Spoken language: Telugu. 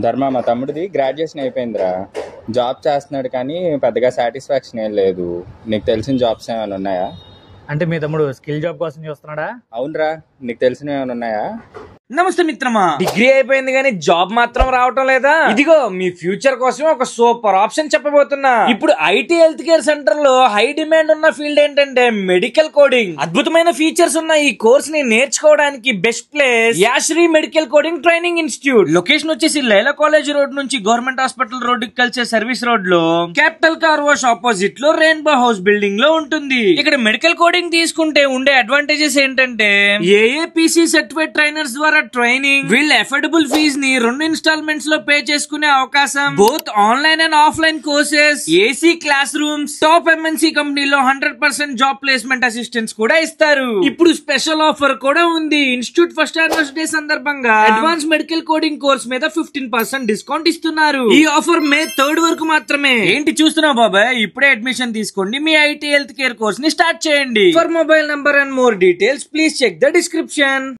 ధర్మ మా తమ్ముడిది గ్రాడ్యుయేషన్ అయిపోయిందిరా. జాబ్ చేస్తున్నాడు కానీ పెద్దగా సాటిస్ఫాక్షన్ ఏం లేదు. నీకు తెలిసిన జాబ్స్ ఏమైనా ఉన్నాయా? అంటే మీ తమ్ముడు స్కిల్ జాబ్ కోసం చూస్తున్నాడా? అవునరా, నీకు తెలిసినవి ఏమైనా ఉన్నాయా? నమస్తే మిత్రమా, డిగ్రీ అయిపోయింది కానీ జాబ్ మాత్రం రావటం లేదా? ఇదిగో మీ ఫ్యూచర్ కోసం ఒక సూపర్ ఆప్షన్ చెప్పబోతున్నా. ఇప్పుడు ఐటీ హెల్త్ కేర్ సెంటర్ లో హై డిమాండ్ ఉన్న ఫీల్డ్ ఏంటంటే మెడికల్ కోడింగ్. అద్భుతమైన ఫీచర్స్ ఉన్న ఈ కోర్స్ ని నేర్చుకోవడానికి best place Yashri medical coding training institute. Location వచ్చేసి లైలా కాలేజ్ రోడ్ నుంచి గవర్నమెంట్ హాస్పిటల్ రోడ్ కి కలిసే సర్వీస్ రోడ్ లో క్యాపిటల్ కార్ వాష్ ఆపోజిట్ లో రెయిన్బో హౌస్ బిల్డింగ్ లో ఉంటుంది. ఇక్కడ మెడికల్ కోడింగ్ తీసుకుంటే ఉండే అడ్వాంటేజెస్ ఏంటంటే ఏఏపీసీ సర్టిఫైడ్ ట్రైనర్స్ ద్వారా ట్రైనింగ్, వీళ్ళ అఫోర్డబుల్ ఫీజ్ ని 2 ఇన్స్టాల్మెంట్స్ లో పే చేసుకునే అవకాశం, both online and offline courses, AC class rooms, top MNC కంపెనీలో 100% జాబ్ ప్లేస్మెంట్ అసిస్టెంట్స్ కూడా ఇస్తారు. ఇప్పుడు స్పెషల్ ఆఫర్ కూడా ఉంది. ఇన్స్టిట్యూట్ ఫస్ట్ యానివర్సరీ సందర్భంగా అడ్వాన్స్ మెడికల్ కోడింగ్ కోర్స్ మీద 15% డిస్కౌంట్ ఇస్తున్నారు. ఈ ఆఫర్ మే 3 వరకు మాత్రమే. ఏంటి చూస్తున్నావు బాబాయ్, ఇప్పుడే అడ్మిషన్ తీసుకోండి. మీ ఐటీ హెల్త్ కేర్ కోర్స్ ని స్టార్ట్ చేయండి. For mobile number and more details please check the description.